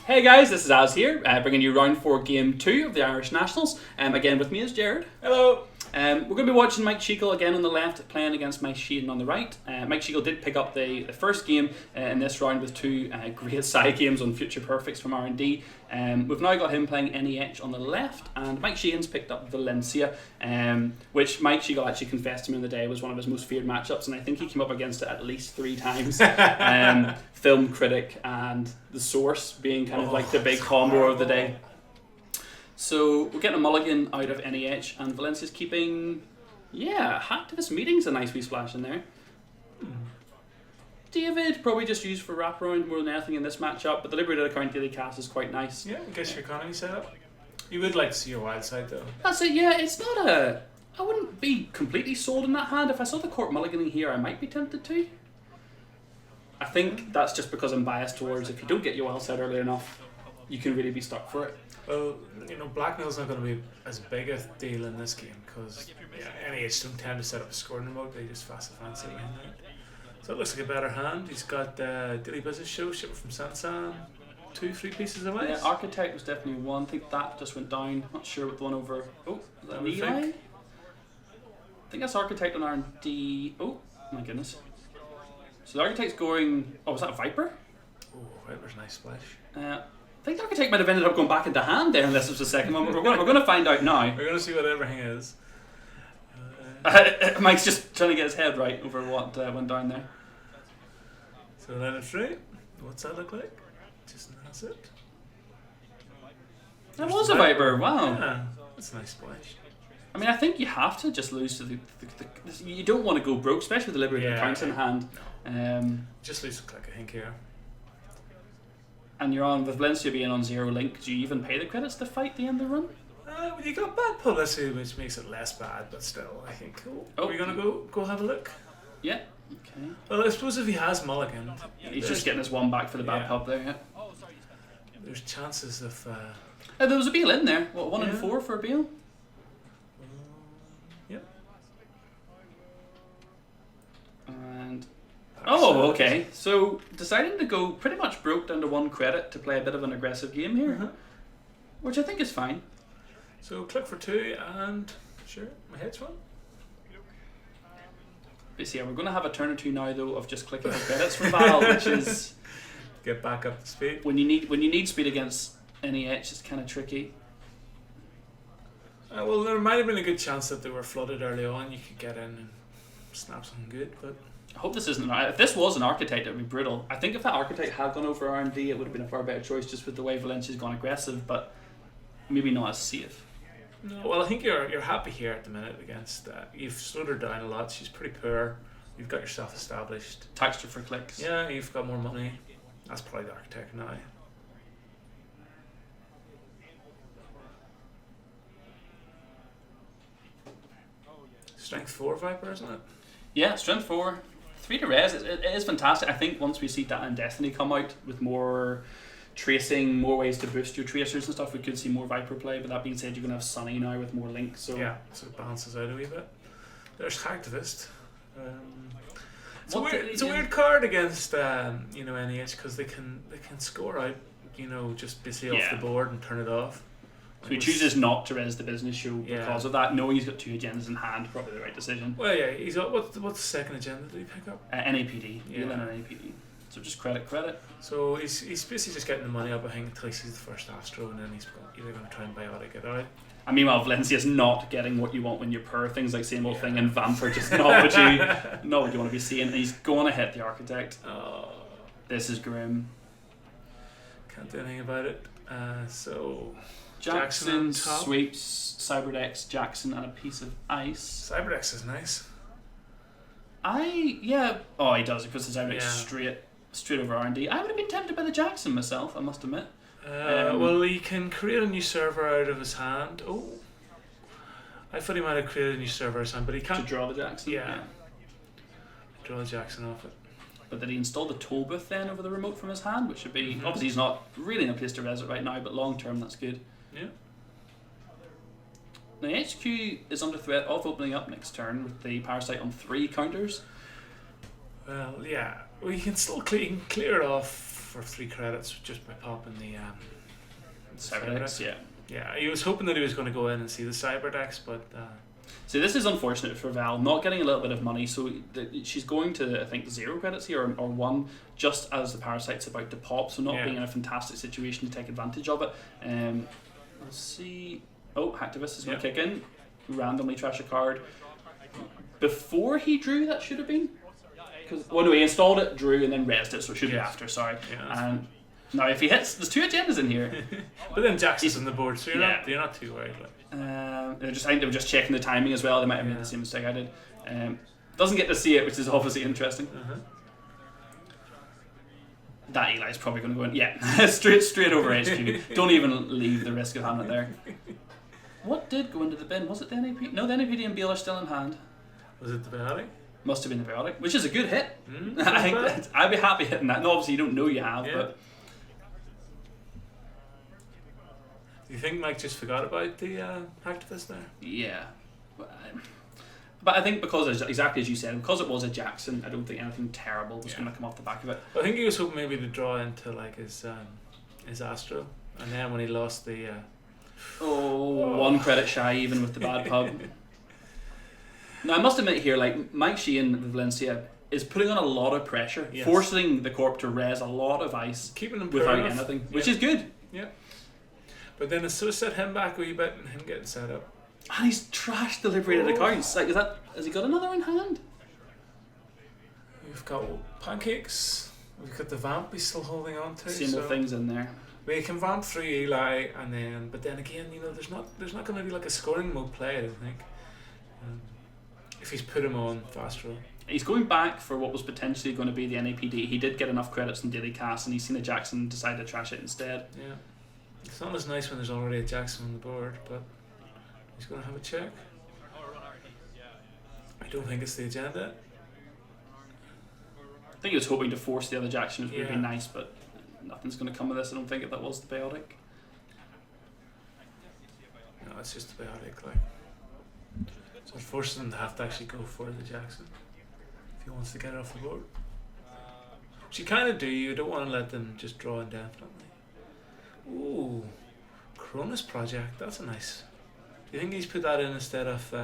Hey guys, this is Az here, bringing you round 4 game 2 of the Irish Nationals. Again with me is Jared. Hello. We're going to be watching Mike Sheagle again on the left, playing against Mike Sheehan on the right. Mike Sheagle did pick up the first game in this round with 2 great side games on Future Perfects from R&D. We've now got him playing NEH on the left, and Mike Sheehan's picked up Valencia, which Mike Sheagle actually confessed to me in the day was one of his most feared matchups, and I think he came up against it at least 3 times. Film Critic and The Source being kind of like the big combo of the day. So we're getting a mulligan out of NEH, and Valencia's keeping, hacktivist meeting's a nice wee splash in there. David, probably just used for wraparound more than anything in this matchup, but the Liberated Account daily cast is quite nice. Yeah, gets your economy set up. You would like to see your wild side though. That's it, yeah, it's not a... I wouldn't be completely sold in that hand. If I saw the court mulliganing here, I might be tempted to. I think that's just because I'm biased towards if you don't get your wild side early enough, you can really be stuck for it. Well, blackmail's not going to be as big a deal in this game because NEH don't tend to set up a scoring remote, they just fast fancy in there. So it looks like a better hand. He's got Dilly Business Show, shipped from Sansan, 2-3 pieces away. Yeah, Architect was definitely one. I think that just went down. Not sure what the one over... Oh, is that Eli? I think that's Architect on R&D. Oh, my goodness. So the Architect's going... Oh, was that Viper? Oh, Viper's nice splash. I think the Architect might have ended up going back into hand there unless it was the second one. We're going to find out now. We're going to see what everything is. Mike's just trying to get his head right over what went down there. So let it through. What's that look like? Just that's it. That was a Viper, wow. Yeah, that's a nice splash. I mean, I think you have to just lose to the you don't want to go broke, especially with the Liberated Accounts in hand. Just lose a click, I think, here. And you're on, with Valencia being on 0 link, do you even pay the credits to fight the end of the run? Well, you got bad publicity, which makes it less bad, but still, I think. Are you going to go have a look? Yeah. Okay. Well, I suppose if he has mulligan... He's just getting his one back for the bad pub there, yeah. There's chances of... there was a Beal in there. What, 1 and 4 for a Beal? Yep. And... Oh, okay. So, deciding to go pretty much broke down to 1 credit to play a bit of an aggressive game here, which I think is fine. So, click for 2 and... Sure, my head's one. But see, we're going to have a turn or 2 now, though, of just clicking for credits for Val, which is... Get back up to speed. When you need speed against NEH, it's kind of tricky. Well, there might have been a good chance that they were flooded early on. You could get in and snap something good, but... I hope this isn't... If this was an Architect, it would be brutal. I think if that Architect had gone over R&D, it would have been a far better choice just with the way Valencia's gone aggressive, but maybe not as safe. No, well, I think you're happy here at the minute against... you've slowed her down a lot. She's pretty poor. You've got yourself established. Taxed her for clicks. Yeah, you've got more money. That's probably the Architect now. Strength 4 Viper, isn't it? Yeah, Strength 4. 3 to res. It is fantastic. I think once we see that and Destiny come out with more tracing, more ways to boost your tracers and stuff, we could see more Viper play. But that being said, you're going to have Sunny now with more links. So yeah, so it balances out a wee bit. There's Hacktivist. It's a weird card against NEH because they can score out just basically off the board and turn it off. So he chooses not to res the business show because of that, knowing he's got 2 agendas in hand, probably the right decision. Well, yeah, he's got what's the second agenda did he pick up? NAPD. Yeah, NAPD. So just credit. So he's basically just getting the money up, I think, until he sees the first Astro, and then he's either going to try and biotic it out. And meanwhile, Valencia's not getting what you want when you're poor. Things like Same Old Thing and Vamp are just not what you want to be seeing. And he's going to hit the Architect. Oh, this is grim. Can't do anything about it. So Jackson sweeps Cyberdex, Jackson, and a piece of ice. Cyberdex is nice. Oh, he does. He puts the Cyberdex straight over R&D. I would have been tempted by the Jackson myself, I must admit. Well, he can create a new server out of his hand. Oh, I thought he might have created a new server out of his hand, but he can't. To draw the Jackson? Yeah. Draw the Jackson off it. But did he install the toll booth then over the remote from his hand, which should be... Obviously he's not really in a place to res it right now, but long term that's good. Yeah. Now HQ is under threat of opening up next turn with the Parasite on 3 counters. Well, yeah. Well, you can still clear it off for 3 credits just by popping the Cyberdex, yeah. Yeah, he was hoping that he was going to go in and see the Cyberdex, but... So this is unfortunate for Val, not getting a little bit of money. So she's going to, I think, 0 credits here, or 1, just as the Parasite's about to pop. So not being in a fantastic situation to take advantage of it. Let's see. Oh, Hacktivist is going to kick in. Randomly trash a card. Before he drew, that should have been. Well, no, he installed it, drew, and then rezzed it, so it should be after, sorry. Yeah, and now if he hits, there's 2 agendas in here. But then Jackson's on the board, so you're not too worried. Like. I think they were just checking the timing as well. They might have made the same mistake I did. Doesn't get to see it, which is obviously interesting. That Eli's probably going to go in. Yeah, straight over HQ. Don't even leave the risk of having it there. What did go into the bin? Was it the NAP? No, the NAPD and Beal are still in hand. Was it the Biotic? Must have been the Biotic, which is a good hit. I'd be happy hitting that. No, obviously you don't know you have, but... Do you think Mike just forgot about the Hacktivist there? Yeah. But I think because, exactly as you said, because it was a Jackson, I don't think anything terrible was going to come off the back of it. I think he was hoping maybe to draw into like his Astro, and then when he lost the... 1 credit shy even with the bad pub. Now I must admit here, like Mike Sheehan of Valencia is putting on a lot of pressure, forcing the Corp to res a lot of ice, keeping him without anything, which is good. Yeah. But then it's sort of set him back a wee bit and him getting set up. And he's trashed the liberated accounts. Like, has he got another in hand? We've got pancakes. We've got the vamp he's still holding on to. Same old things in there. We can vamp through Eli, but then again, there's not going to be like a scoring mode play, I don't think. If he's put him on fast row. He's going back for what was potentially going to be the NAPD. He did get enough credits in daily cast, and he's seen a Jackson and decided to trash it instead. Yeah. It's not as nice when there's already a Jackson on the board, but he's going to have a check. I don't think it's the agenda. I think he was hoping to force the other Jackson, which would be nice, but nothing's going to come of this. I don't think that was the Biotic. No, it's just the Biotic. Like. So it forces him to have to actually go for the Jackson if he wants to get it off the board. Which you kind of do. You don't want to let them just draw indefinitely. Ooh, Cronus Project. That's a nice. Do you think he's put that in instead of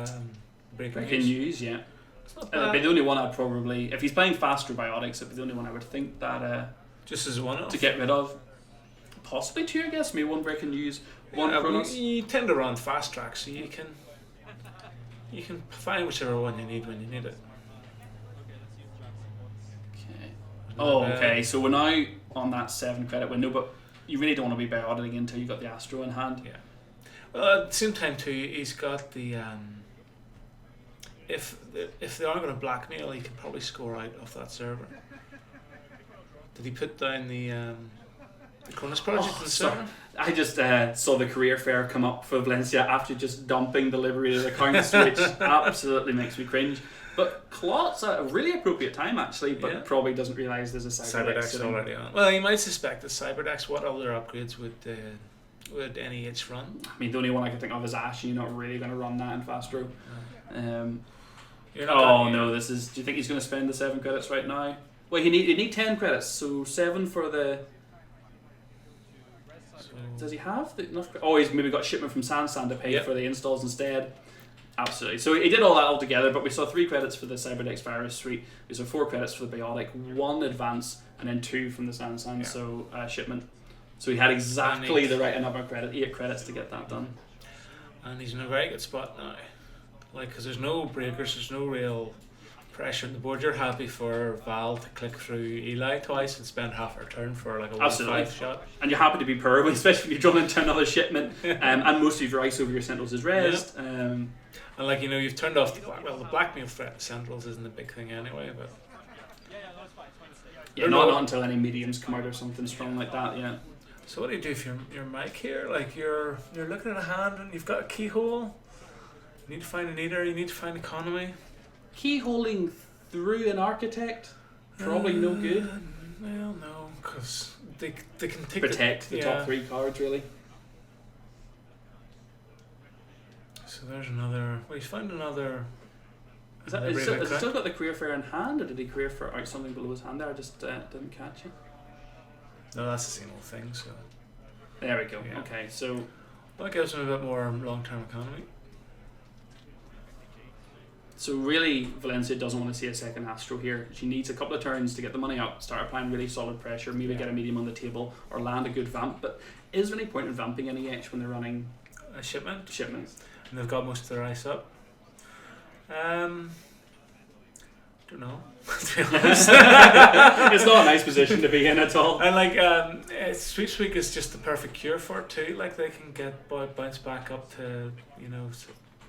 Breaking News? Yeah. It's not bad. It'd be the only one I'd probably, if he's playing faster Biotics, it'd be the only one I would think that just as one to get rid of. Possibly 2, I guess. Maybe 1 Breaking News, 1 Cronus. You tend to run fast tracks, so you can find whichever one you need when you need it. Okay. Okay. So we're now on that 7 credit window, but you really don't want to be biotic until you've got the Astro in hand. Yeah. Well, at the same time too, he's got the if they are going to blackmail, he can probably score out off that server. Did he put down the Cronus Project on the server? I just saw the career fair come up for Valencia after just dumping the liberated accounts, which absolutely makes me cringe. But Clot's at a really appropriate time, actually, but probably doesn't realise there's a Cyberdex already on. Well, you might suspect the Cyberdex. What other upgrades would NEH run? I mean, the only one I can think of is Ash. You're not really going to run that in fast row. This is. Do you think he's going to spend the 7 credits right now? Well, you need 10 credits, so 7 for the. Does he have enough? Oh, he's maybe got shipment from Sansan to pay for the installs instead. Absolutely. So he did all that all together, but we saw 3 credits for the Cyberdex Virus Suite. We saw 4 credits for the Biotic, 1 advance, and then 2 from the Sansan. So shipment. So he had exactly the right number of 8 credits to get that done. And he's in a very good spot now. Like, because there's no breakers, there's no real pressure on the board. You're happy for Val to click through Eli twice and spend half her turn for like a 1-5 shot. And you're happy to be purple, especially if you run into another shipment and most of your ice over your Sentinels is rezzed. And like, you've turned off the blackmail threat Sentinels isn't a big thing anyway, but not until any mediums come out or something strong like that, So what do you do if you're Mike here? Like, you're looking at a hand and you've got a keyhole. You need to find an eater, you need to find economy. Keyholing through an architect? Probably no good. Well, no, because they can take protect the top 3 cards, really. So there's another. Well, he's found another. Has he still got the career fair in hand, or did he career fair out something below his hand there? I just didn't catch it. No, that's the same old thing. So There we go. Yeah. Okay, so that gives him a bit more long-term economy. really Valencia doesn't want to see a second Astro here. She needs a couple of turns to get the money up, start applying really solid pressure, maybe get a medium on the table or land a good vamp. But is there any point in vamping any EH when they're running A shipment. shipments? And they've got most of their ice up. Don't know. To be honest. It's not a nice position to be in at all. And like Sweep Sweep is just the perfect cure for it too. Like they can get bounce back up to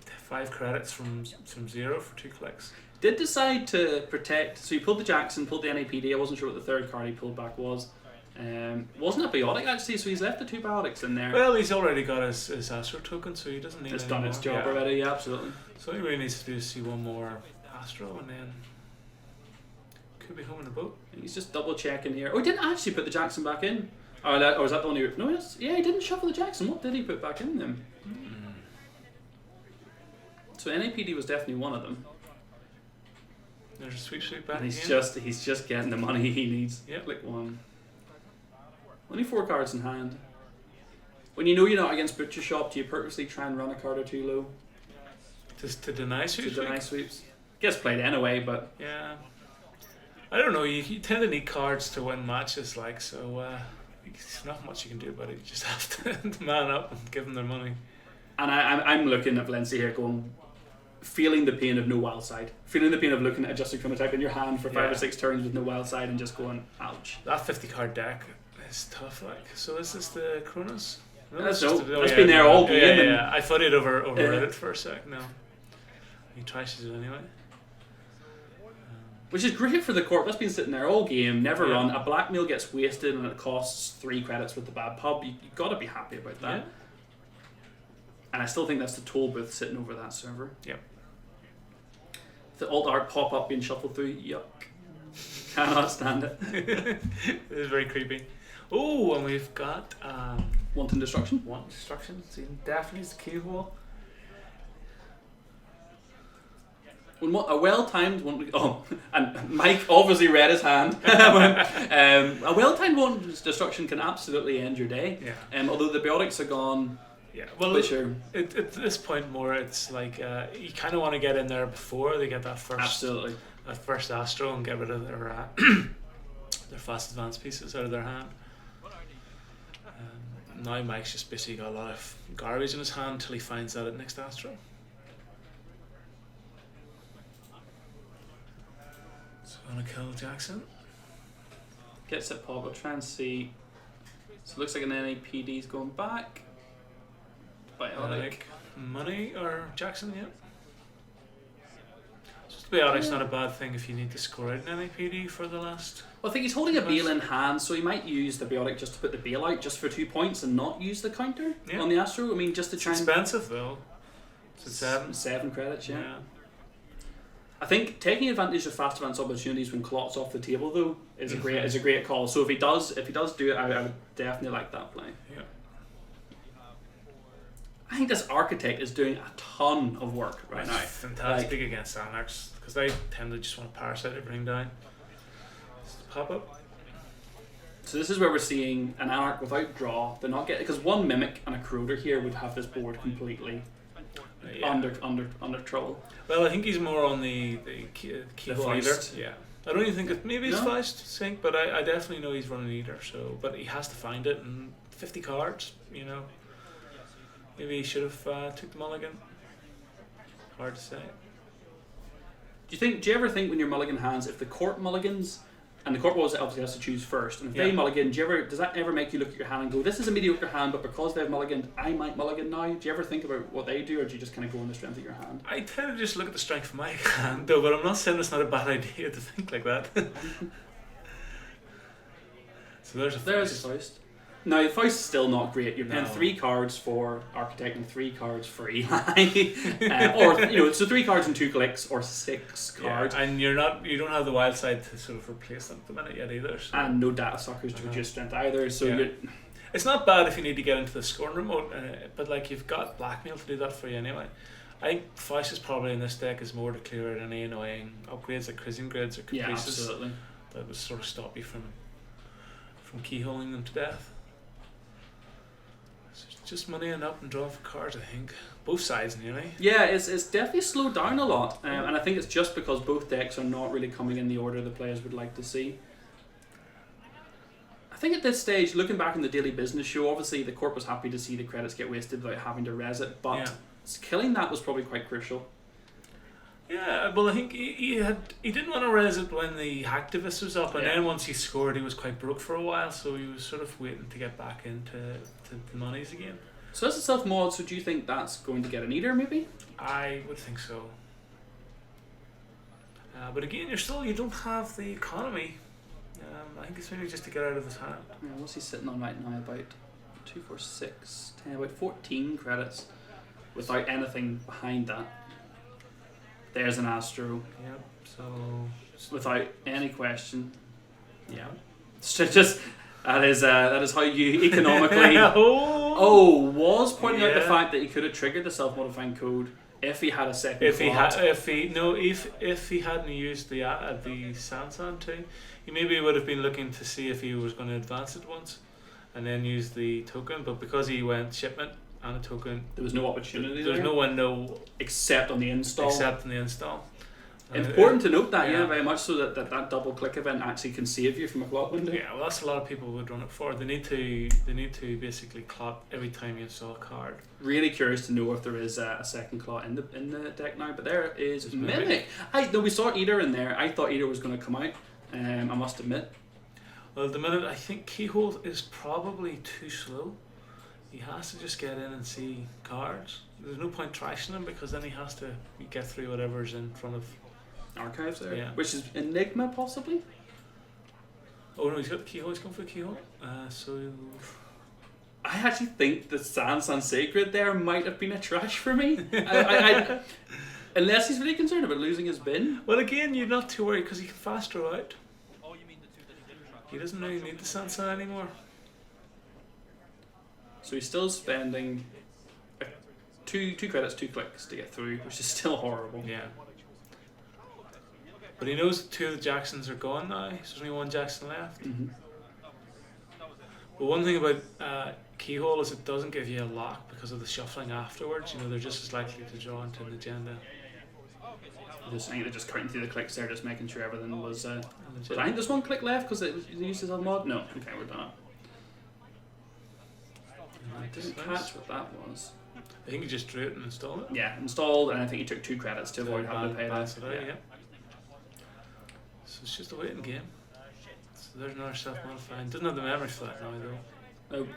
5 credits from 0 for 2 clicks. Did decide to protect, so he pulled the Jackson, pulled the NAPD. I wasn't sure what the third card he pulled back was. Wasn't a biotic actually, so he's left the 2 biotics in there. Well, he's already got his Astro token, so he doesn't need. It's any done more. its job already, yeah, absolutely. So he really needs to do is see one more Astro, and then could be home in a boat. He's just double checking here. Oh, he didn't actually put the Jackson back in. Or was that the one he... No, he didn't shuffle the Jackson. What did he put back in then? So NAPD was definitely one of them. There's a Sweep Sweep back And he's again. just getting the money he needs. Yep. Click 1. Only 4 cards in hand. When you know you're not against Butcher Shop, do you purposely try and run a card or 2 low? Just to deny Sweep To deny Sweep? sweeps? Gets played anyway, but... Yeah. I don't know, you tend to need cards to win matches, like, so there's not much you can do about it. You just have to man up and give them their money. And I'm looking at Valencia here going, feeling the pain of no wild side. Feeling the pain of looking at adjusting chronotype in your hand for 5 or 6 turns with no wild side and just going, ouch. That 50 card deck is tough, like. So is this the Chronos? No, That's it's been there all game. Yeah. I thought he'd overread it for a sec. No. He trashes it anyway. Which is great for the corp. That's been sitting there all game, never Yeah. run. A blackmail gets wasted and it costs 3 credits with the bad pub. You've got to be happy about that. Yeah. And I still think that's the toll booth sitting over that server. Yep. The alt art pop up being shuffled through, yuck. Cannot stand it. It is very creepy. Oh, and we've got Wanton destruction. one destruction. See, Daphne's the keyhole. When a well-timed one, and Mike obviously read his hand. A well-timed one destruction can absolutely end your day. Yeah. Although the biotics are gone. Yeah. Well, But sure, at this point, more it's like you kind of want to get in there before they get that absolutely. first Astro and get rid of their their fast advance pieces out of their hand. Now Mike's just basically got a lot of garbage in his hand until he finds that at next Astro. So gonna kill Jackson. Gets it pop. We'll try and see. So it looks like an NAPD's going back. Biotic. Like money or Jackson, yeah. So biotic's not a bad thing if you need to score out an NAPD for the last. Well, I think he's holding a bail in hand, so he might use the biotic just to put the bail out just for 2 points and not use the counter on the Astro. I mean, just to It's try and... expensive though. It's 7. 7 credits, yeah. I think taking advantage of fast advance opportunities when Clot's off the table though is a great call. So if he does do it, I would definitely like that play. Yeah. I think this architect is doing a ton of work right now. Fantastic against Anarchs because they tend to just want to parasite everything down. Just pop up. So this is where we're seeing an Anarch without draw. They're not getting, because one Mimic and a Corroder here would have this board completely under trouble. Well, I think he's more on the keyhole leader. Feist. Yeah. I don't even think it, maybe it's No? Feist sync, but I definitely know he's running leader. So, but he has to find it and 50 cards. You know, maybe he should have took the mulligan. Hard to say. Do you ever think when you're mulligan hands, if the court mulligans, and the court obviously has to choose first, and if they mulligan, does that ever make you look at your hand and go, this is a mediocre hand, but because they've mulliganed, I might mulligan now? Do you ever think about what they do, or do you just kind of go on the strength of your hand? I tend to just look at the strength of my hand, though, but I'm not saying it's not a bad idea to think like that. So there's a Faust. Now, the Faust is still not great. You're paying No. 3 cards for Architect and 3 cards for Eli. So 3 cards and 2 clicks, or 6 cards. Yeah, and you don't have the wild side to sort of replace them at the minute yet either. So. And no data suckers to reduce strength either. So Yeah. It's not bad if you need to get into the scoring remote, but like you've got blackmail to do that for you anyway. I think Faust is probably in this deck is more to clear out any annoying upgrades like Crimson Grids or yeah, Caprices absolutely. that would sort of stop you from from keyholing them to death. So it's just moneying up and drawing for cards, I think. Both sides nearly. Yeah, it's definitely slowed down a lot, and I think it's just because both decks are not really coming in the order the players would like to see. I think at this stage, looking back on the Daily Business Show, obviously the Corp was happy to see the credits get wasted without having to res it, but killing that was probably quite crucial. Yeah, well, I think he didn't want to res it when the hacktivist was up, and then once he scored, he was quite broke for a while, so he was sort of waiting to get back into the monies again. So as a self-mod, so do you think that's going to get an eater, maybe? I would think so. But again, you don't have the economy. I think it's really just to get out of his hand. Yeah, what's he sitting on right now? About 2, 4, 6, 10, about 14 credits without anything behind that. There's an Astro. Yep, so... Without any question. Yeah. So just... That is how you economically... was pointing out the fact that he could have triggered the self-modifying code if he had a second if he hadn't used the Sansan too, he maybe would have been looking to see if he was going to advance it once and then use the token, but because he went shipment and a token, there was no opportunity. There's no window except on the install. Important to note that, very much so that double click event actually can save you from a clock window. Yeah, well, that's a lot of people would run it for. They need to basically clock every time you install a card. Really curious to know if there is a second clock in the deck now, but there is Mimic. Though we saw Eater in there, I thought Eater was going to come out. I must admit. Well, at the minute, I think Keyhole is probably too slow. He has to just get in and see cards. There's no point trashing him because then he has to get through whatever's in front of archives there, which is Enigma possibly. Oh no, he's got the keyhole. He's going for the keyhole. So I actually think the Sansan Sacred there might have been a trash for me. I unless he's really concerned about losing his bin. Well, again, you're not too worried because he can fast draw out. He doesn't really need the Sansan anymore. So he's still spending two credits, 2 clicks to get through, which is still horrible. Yeah. But he knows 2 of the Jacksons are gone now. There's only 1 Jackson left. Mm-hmm. But one thing about Keyhole is it doesn't give you a lock because of the shuffling afterwards. You know, they're just as likely to draw into an agenda. I think they're just counting through the clicks there, just making sure everything was... but I think there's 1 click left because it used as a mod? No. Okay, we're done. I didn't catch what that was. I think he just drew it and installed it. Yeah, installed, and I think he took 2 credits to avoid having to pay that. So it's just a waiting game. So there's another self-modifying. Doesn't have the memory for that now though. Oh,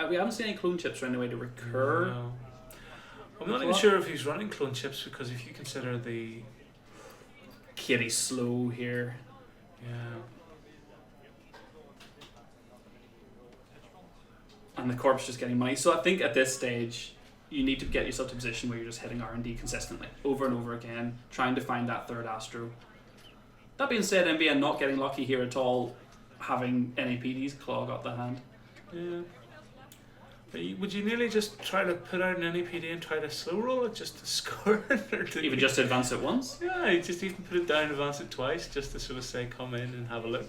we haven't seen any clone chips or any way to recur. No. I'm not even sure if he's running clone chips because if you consider the Kitty's slow here. Yeah. And the corp's just getting money. So I think at this stage you need to get yourself to a position where you're just hitting R&D consistently, over and over again, trying to find that third Astro. That being said, MBN not getting lucky here at all, having NAPDs clog up the hand. Yeah. But would you nearly just try to put out an NAPD and try to slow roll it just to score it? Or even just to advance it once? Yeah, you just even put it down and advance it twice just to sort of say come in and have a look.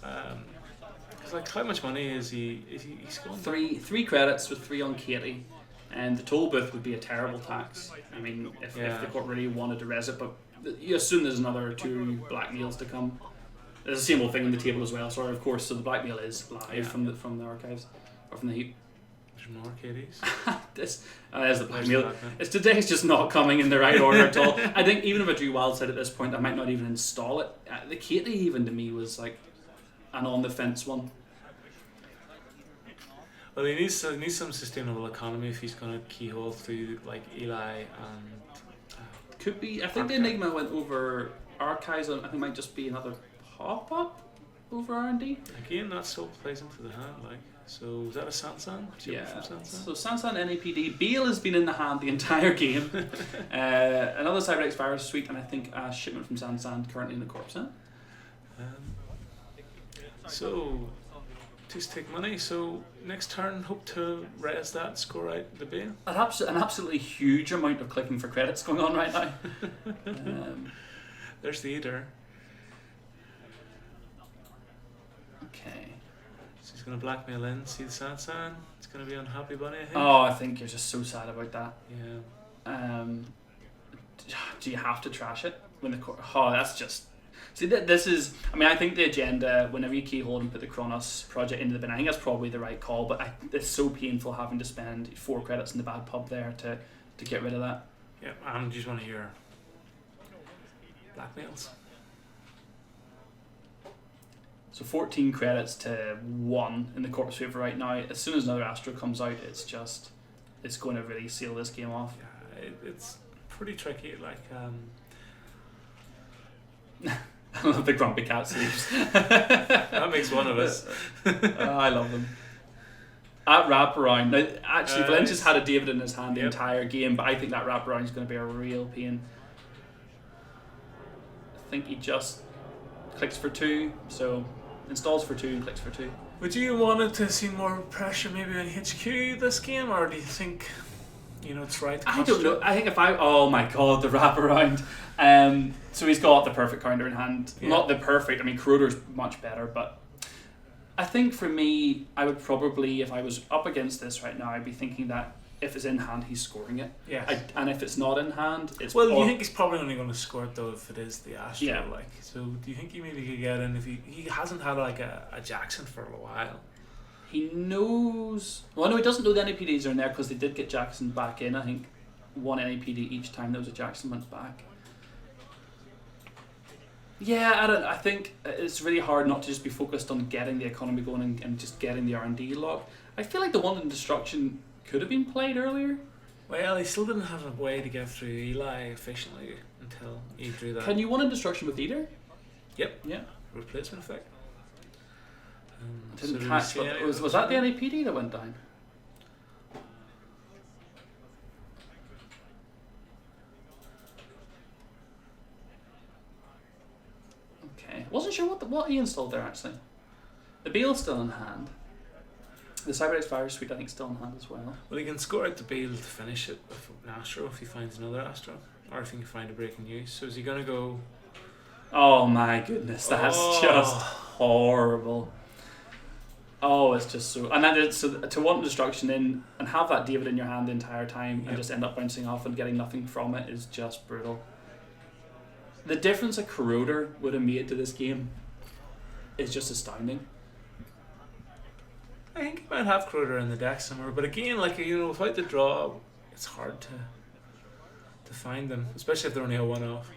Because like how much money is he's going three credits with 3 on Katie, and the toll booth would be a terrible tax. I mean, if the court really wanted to res it, but you assume there's another 2 blackmails to come. There's the same old thing on the table as well. Sorry, of course. So the blackmail is live from the archives or from the heap. There's more Katie's. There's the blackmail. Today's just not coming in the right order at all. I think even if I drew Wildside at this point, I might not even install it. The Katie even to me was like an on the fence one. Well, he needs some sustainable economy if he's going to keyhole through like Eli and. Could be. I think the Enigma went over archives. I think it might just be another pop-up over R&D. Again, that still plays into the hand. Like, so is that a Sansan? Sansan? So Sansan NAPD. Beale has been in the hand the entire game. Another Cyberdex Virus Suite, and I think a shipment from Sansan currently in the corpse. So just take money. So next turn, hope to res that, score out the Beale. An absolutely huge amount of clicking for credits going on right now. There's the Eater. Okay. So he's going to blackmail in. See the sad sign? It's going to be unhappy bunny, I think. Oh, I think you're just so sad about that. Yeah. Do you have to trash it when the oh, that's just. See, this is. I mean, I think the agenda. Whenever you keyhole and put the Kronos project into the bin, I think that's probably the right call. But it's so painful having to spend 4 credits in the bad pub there to get rid of that. Yeah, I just want to hear blackmails. So 14 credits to 1 in the corpus waiver right now. As soon as another Astro comes out, it's going to really seal this game off. Yeah, it's pretty tricky. Like, I love the grumpy cat sleeves. that makes one of us. I love them. At wraparound, now, actually, Valencia's had a David in his hand the entire game, but I think that wraparound is going to be a real pain. I think he just clicks for 2, so installs for 2 and clicks for 2. Would you want to see more pressure maybe on HQ this game, or do you think it's right? I don't know. I think oh my god, the wraparound. So he's got the perfect counter in hand. Yeah. Not the perfect. I mean, Corroder's much better, but I think for me, I would probably, if I was up against this right now, I'd be thinking that if it's in hand, he's scoring it. Yeah. And if it's not in hand, it's... Well, you think he's probably only going to score it, though, if it is the Astro? Yeah. So do you think he maybe could get in if he hasn't had like a Jackson for a while? He knows... Well, no, he doesn't know the NAPDs are in there because they did get Jackson back in. I think 1 NAPD each time there was a Jackson went back. Yeah, I think it's really hard not to just be focused on getting the economy going and just getting the R&D lock. I feel like the one in Destruction could have been played earlier. Well, he still didn't have a way to get through Eli efficiently until he drew that. Can you one in Destruction with either? Yep. Yeah. Replacement effect. I didn't catch. Was that the NAPD that went down? Okay. Wasn't sure what he installed there actually. The Beale's still in hand. The CyberX Fire Suite I think still in hand as well. Well, he can score out the Beale to finish it with an Astro if he finds another Astro, or if he can find a breaking news. So is he gonna go? Oh my goodness, that's just horrible. Oh, it's just so, and that is, so to want Destruction in and have that David in your hand the entire time and just end up bouncing off and getting nothing from it is just brutal. The difference a Corroder would have made to this game is just astounding. I think he might have Corroder in the deck somewhere, but again, like without the draw, it's hard to find them, especially if they're only a one-off.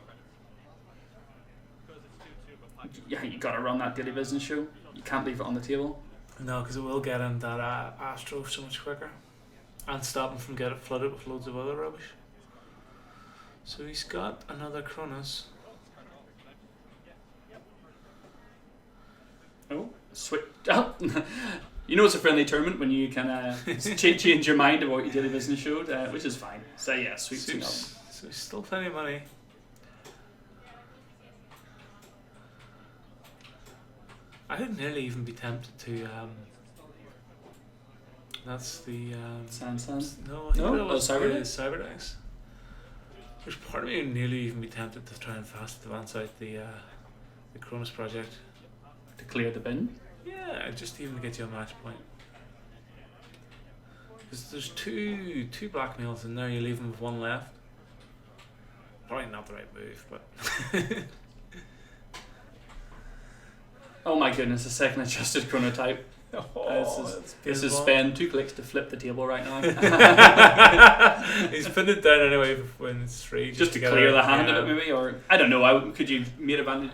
Yeah, you got to run that daily business show. You can't leave it on the table. No, because it will get him that Astro so much quicker and stop him from getting flooded with loads of other rubbish. So he's got another Kronos. Oh, switch. Oh. You know it's a friendly tournament when you can change your mind about what your daily business showed, which is fine. So yeah, sweeping up. So he's still plenty of money. I would nearly even be tempted to. That's the. Sansan? No, I think it was CyberX? There's part of me who nearly even be tempted to try and fast advance out the Kronos project. To clear the bin? Yeah, just even to get you a match point. Because there's two blackmails in there, you leave them with one left. Probably not the right move, but. Oh my goodness, a second adjusted chronotype. This is spend 2 clicks to flip the table right now. He's putting it down anyway when it's free. Just to clear the hand of it maybe, or I don't know, could you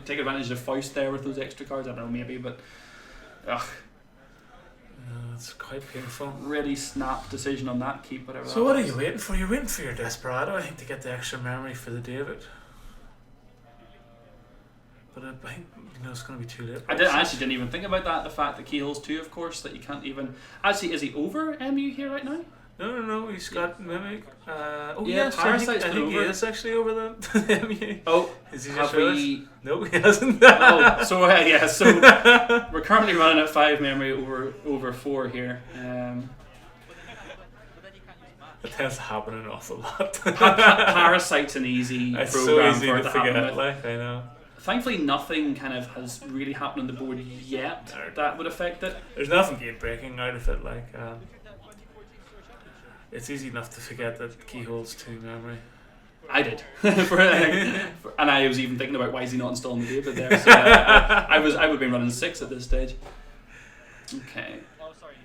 take advantage of Faust there with those extra cards? I don't know, maybe, but it's quite painful. Really snap decision on that, keep whatever. So what are you waiting for? You're waiting for your Desperado, I think, to get the extra memory for the David. But I think it's going to be too late. I actually didn't even think about that. The fact that Keel's 2, of course, that you can't even. Actually, is he over MU here right now? No. He's got Mimic. Parasite's I think he is actually over the MU. Oh, is he just No, he hasn't. So we're currently running at 5 memory over 4 here. It tends to happen an awful lot. Parasite's an easy it's program so easy for it to to happen forget. with. Like I know. Thankfully, nothing kind of has really happened on the board yet that would affect it. There's nothing game breaking out of it. Like it's easy enough to forget that key holds 2 memory. I did, and I was even thinking about why is he not installing the David there. So I would have been running 6 at this stage. Okay.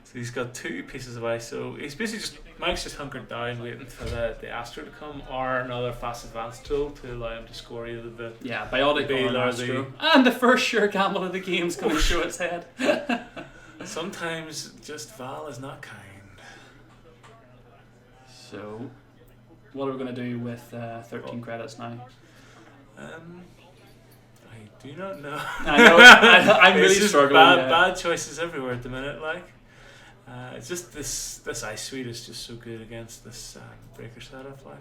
So he's got 2 pieces of ice. So he's basically Mike's just hunkered down, waiting for the Astro to come or another fast advance tool to allow him to score either the Biotic or an Astro. And the first sure gamble of the game's going to show its head. Sometimes just Val is not kind. So, what are we going to do with 13 credits now? I do not know. I know. I'm really struggling. Bad choices everywhere at the minute. Like, it's just this ice suite is just so good against this breaker setup. Like,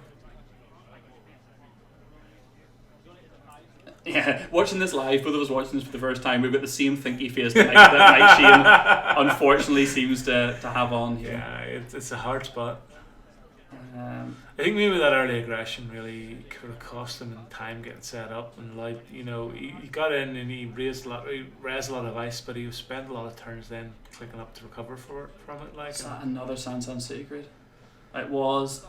yeah, watching this live, both of us watching this for the first time, we've got the same thinky face that Mike Sheehan unfortunately seems to have on here. Yeah, it's a hard spot. I think maybe that early aggression really could have cost him in time getting set up, and like he got in and he raised a lot of ice, but he spent a lot of turns then clicking up to recover from it. Like, is that another Sansan Sacred? It was.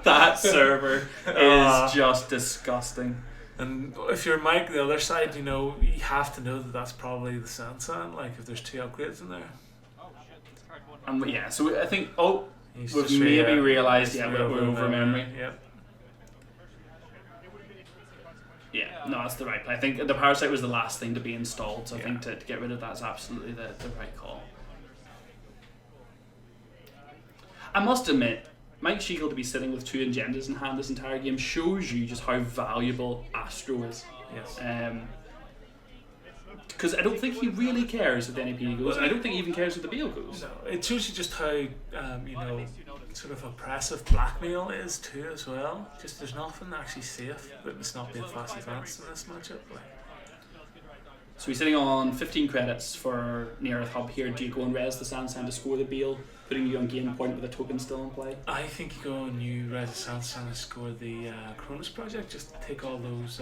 That server is just disgusting. And if you're Mike, the other side, you have to know that that's probably the Sansan. Like, if there's 2 upgrades in there. So I think we've maybe realised we're over memory. Yep. Yeah, no, that's the right play. I think the Parasite was the last thing to be installed, so I think to get rid of that is absolutely the right call. I must admit, Mike Sheegle to be sitting with 2 Engenders in hand this entire game shows you just how valuable Astro is. Yes. Because I don't think he really cares if the NAPD goes, and I don't think he even cares if the BO goes. No, it shows you just how sort of oppressive blackmail is too as well. Just there's nothing actually safe but it's not being fast advanced in this matchup. So he's sitting on 15 credits for near Earth Hub here. Do you go and res the Sansan to score the Beal, putting you on game point with a token still in play? I think you go and you res the Sansan and score the Cronus project, just take all those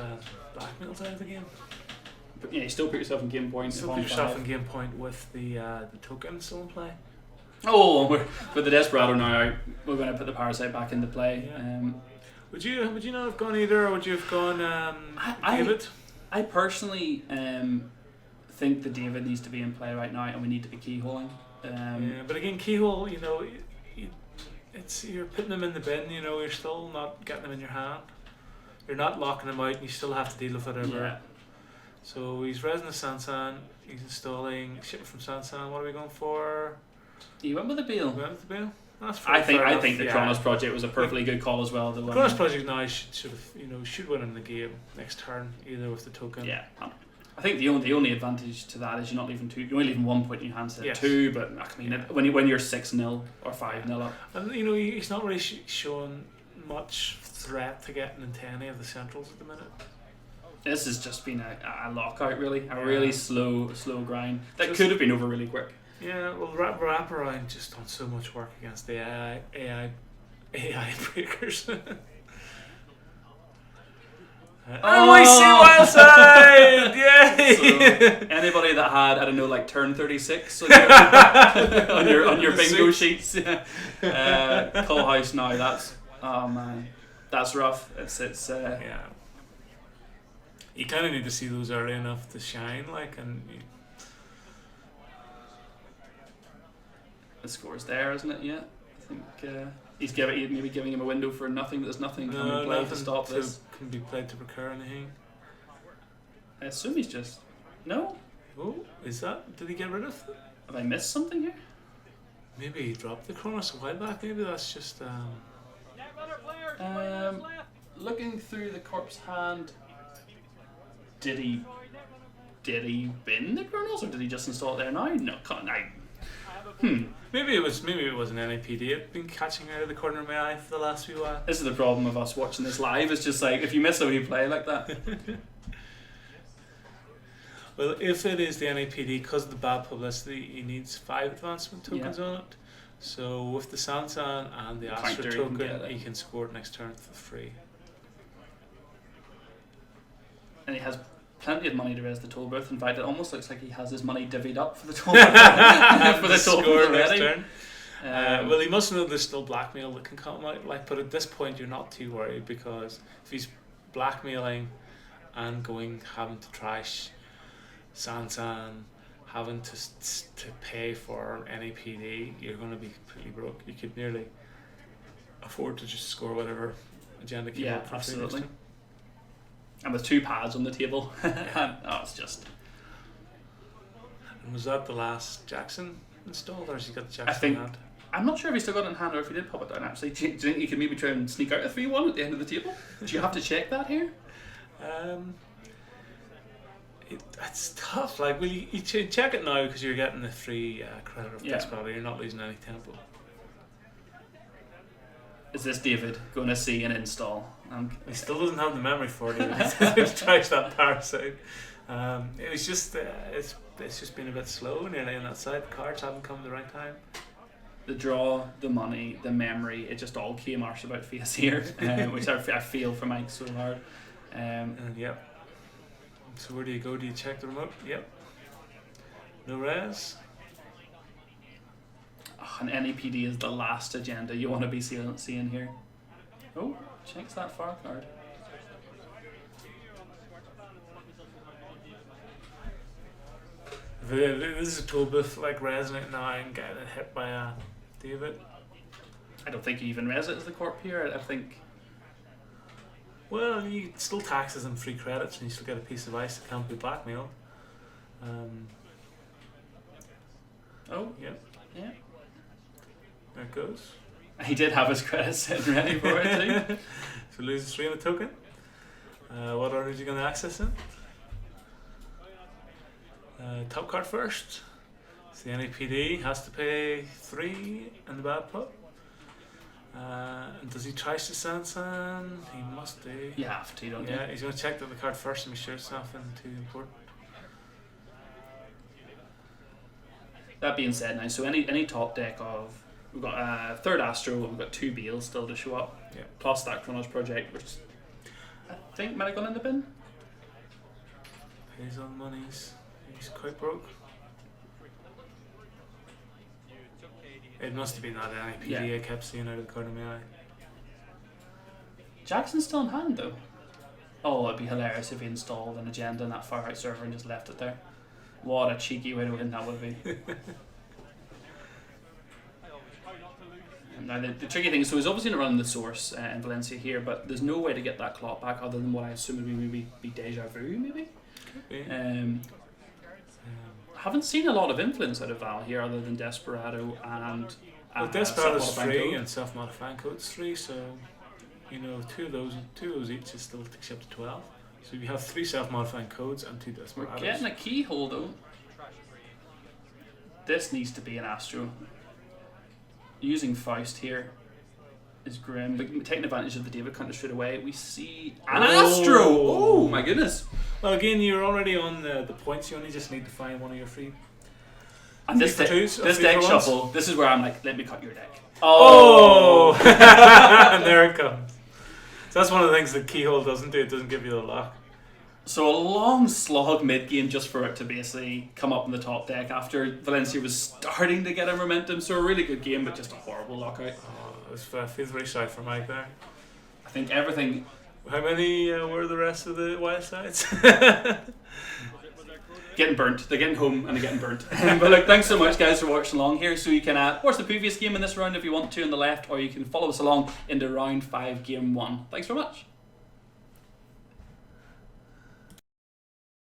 blackmails out of the game. But yeah, you still put yourself in game point. Still put yourself in game point with the token still in play. Oh, with the Desperado now out, we're going to put the Parasite back into play. Yeah. Would you not have gone either, or would you have gone David? I personally think the David needs to be in play right now, and we need to be keyholing. But again, keyhole, you're putting them in the bin. You're still not getting them in your hand. You're not locking them out, and you still have to deal with whatever. Yeah. So he's resing the Sansan. He's installing shipping from Sansan. What are we going for? You went with the Beal. That's I think the Kronos project was a perfectly good call as well. The Kronos project now should win in the game next turn, either with the token. Yeah, I think the only advantage to that is you're not leaving 2. You're only leaving 1 point in your hand instead of 2. But I mean, when you're 6-0 or 5-0 up, and he's not really showing much threat to getting into any of the centrals at the minute. This has just been a lockout, really, really slow grind that could have been over really quick. Yeah, well, wrap around just done so much work against the AI breakers. And we see wild side! Yay! So, anybody that had, I don't know, like turn 36 on your bingo sheets, Call House now, that's rough. It's yeah. You kind of need to see those early enough to shine, the score's there, isn't it? Yeah, I think he's maybe giving him a window for nothing. But there's nothing coming play to stop this. Can be played to recur anything. I assume he's just no. Oh, is that? Did he get rid of it? Have I missed something here? Maybe he dropped the Kronos a while back. Maybe that's just. Looking through the corpse hand, did he bin the Kronos or did he just install it there now? No, Maybe it was an NAPD. I've been catching out of the corner of my eye for the last few while. This is the problem of us watching this live. It's just like if you miss a wee play like that. Well, if it is the NAPD, because of the bad publicity, he needs 5 advancement tokens on it. So with the Sansan and the Astro Counter, you can token, get it. he can score it next turn for free. And he has plenty of money to raise the toll booth. In fact, it almost looks like he has his money divvied up for the toll booth. For the toll Score booth next already. turn. Well, he must know there's still blackmail that can come out. Like, but at this point, you're not too worried because if he's blackmailing and having to trash Sansan, having to pay for any PD, you're going to be completely broke. You could nearly afford to just score whatever agenda came up for absolutely. And with 2 pads on the table, it's just. And was that the last Jackson installed, or has he got the Jackson in hand? I'm not sure if he still got it in hand or if he did pop it down actually. Do you think you could maybe try and sneak out a 3-1 at the end of the table? Do you have to check that here? That's tough. Like, you check it now because you're getting the free credit of this, probably. You're not losing any tempo. Is this David going to see an install? He still doesn't have the memory for it. He tries that parasite. It was just it's just been a bit slow nearly on that side. The cards haven't come at the right time. The draw, the money, the memory, it just all came arse about face here, which I feel for Mike so hard. Yep. So where do you go? Do you check the remote? Yep. No res. An NEPD is the last agenda you want to be seeing here. Oh, checks that far card. This is a toll booth like resonate now and getting hit by David. I don't think he even res it as the corp here. I think. Well, you still taxes him free credits and you still get a piece of ice that can't be blackmailed. Oh, yeah. There it goes. He did have his credits sitting ready for it too. So loses 3 on the token. What order is he going to access it? Top card first. So the NAPD has to pay 3 in the bad pot. And does he try to Sansan? He must do. You have to, don't you? Yeah, he's going to check the card first and make sure it's nothing too important. That being said, now, so any top deck of. We've got a 3rd Astro, we've got 2 Beals still to show up. Yeah. Plus that Chronos project, which I think might have gone in the bin. Pays on monies. He's quite broke. It must have been that NIPD I kept seeing out of the corner of my eye. Jackson's still in hand though. Oh, it'd be hilarious if he installed an agenda in that far out server and just left it there. What a cheeky way to win that would be. Now the tricky thing, so he's obviously going to run the source in Valencia here, but there's no way to get that clock back other than what I assume would maybe be Deja Vu, maybe? Could be. I haven't seen a lot of influence out of Val here other than Desperado and Well, Desperado's self-modifying 3 code. and self-modifying code's 3, so you know, two of those each is still takes you up to 12. So you have 3 self-modifying codes and 2 Desperados. We're getting a keyhole though. This needs to be an Astro. Using Faust here is grim, but taking advantage of the David counter straight away. We see an Astro! Oh my goodness! Well, again, you're already on the points. You only just need to find one of your free. And this deck shuffle, this is where I'm like, let me cut your deck. Oh! And there it comes. So that's one of the things that Keyhole doesn't do. It doesn't give you the lock. So a long slog mid-game just for it to basically come up in the top deck after Valencia was starting to get a momentum. So a really good game, but just a horrible lockout. I feels very sorry for Mike there. I think everything... How many were the rest of the wild sides? Getting burnt. They're getting home and they're getting burnt. But look, thanks so much guys for watching along here. So you can watch the previous game in this round if you want to on the left, or you can follow us along into round 5 game 1. Thanks very much.